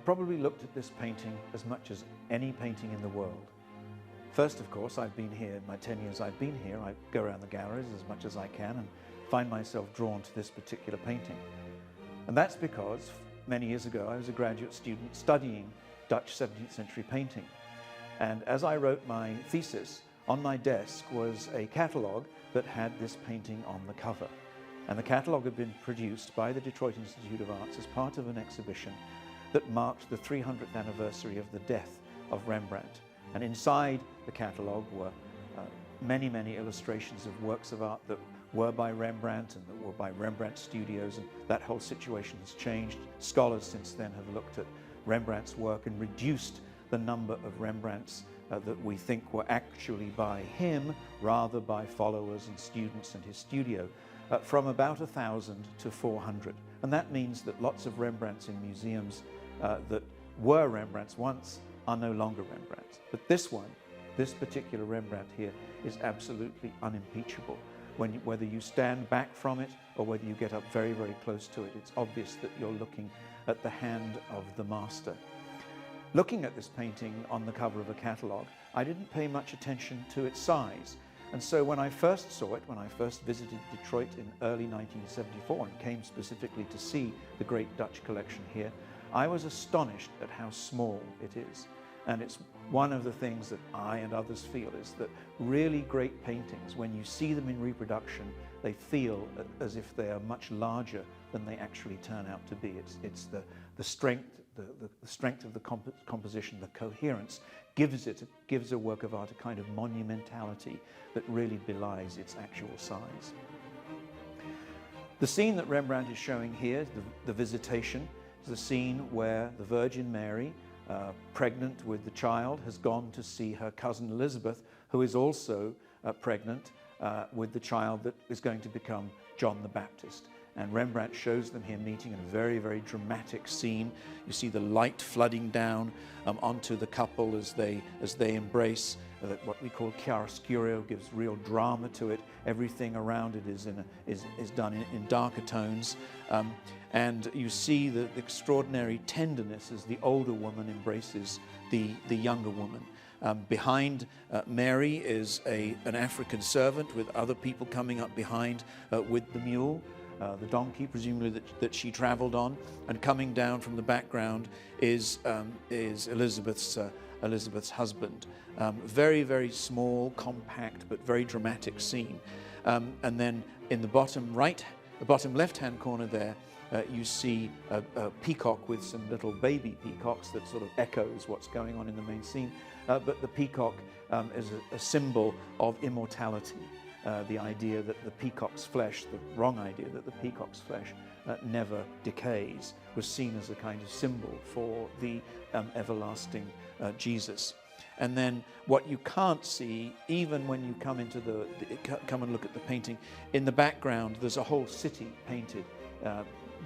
probably looked at this painting as much as any painting in the world. First, of course, I've been here, my 10 years I've been here, I go around the galleries as much as I can and find myself drawn to this particular painting. And that's because many years ago I was a graduate student studying Dutch 17th century painting. And as I wrote my thesis, on my desk was a catalogue that had this painting on the cover. And the catalogue had been produced by the Detroit Institute of Arts as part of an exhibition that marked the 300th anniversary of the death of Rembrandt. And inside the catalogue were many, many illustrations of works of art that were by Rembrandt and that were by Rembrandt studios, and that whole situation has changed. Scholars since then have looked at Rembrandt's work and reduced the number of Rembrandts that we think were actually by him, rather by followers and students and his studio, from about 1,000 to 400. And that means that lots of Rembrandts in museums that were Rembrandts once are no longer Rembrandts. But this one, this particular Rembrandt here, is absolutely unimpeachable. Whether you stand back from it or whether you get up very, very close to it, it's obvious that you're looking at the hand of the master. Looking at this painting on the cover of a catalogue, I didn't pay much attention to its size. And so when I first saw it, when I first visited Detroit in early 1974 and came specifically to see the great Dutch collection here, I was astonished at how small it is. And it's one of the things that I and others feel is that really great paintings, when you see them in reproduction, they feel as if they are much larger than they actually turn out to be. It's the strength, the strength of the composition, the coherence, gives a work of art a kind of monumentality that really belies its actual size. The scene that Rembrandt is showing here, the Visitation, is the scene where the Virgin Mary, pregnant with the child, has gone to see her cousin Elizabeth, who is also pregnant with the child that is going to become John the Baptist. And Rembrandt shows them here meeting in a very, very dramatic scene. You see the light flooding down onto the couple as they embrace. What we call chiaroscuro gives real drama to it. Everything around it is done in darker tones. And you see the extraordinary tenderness as the older woman embraces the younger woman. Behind Mary is an African servant with other people coming up behind with the mule. The donkey, presumably that she traveled on, and coming down from the background is Elizabeth's husband. Very, very small, compact, but very dramatic scene. And then in the bottom left-hand corner there, you see a peacock with some little baby peacocks that sort of echoes what's going on in the main scene. But the peacock is a symbol of immortality. The idea that the peacock's flesh, the wrong idea that the peacock's flesh never decays, was seen as a kind of symbol for the everlasting Jesus. And then what you can't see, even when you come and look at the painting, in the background there's a whole city painted,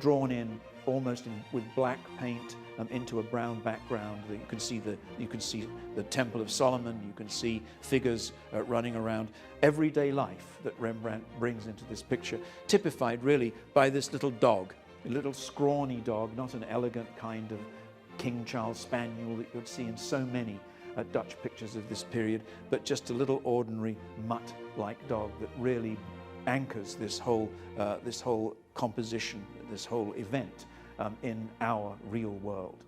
drawn in almost with black paint into a brown background. You can see the Temple of Solomon. You can see figures running around. Everyday life that Rembrandt brings into this picture, typified really by this little dog, a little scrawny dog, not an elegant kind of King Charles Spaniel that you'd see in so many Dutch pictures of this period, but just a little ordinary mutt-like dog that really anchors this whole composition, this whole event in our real world.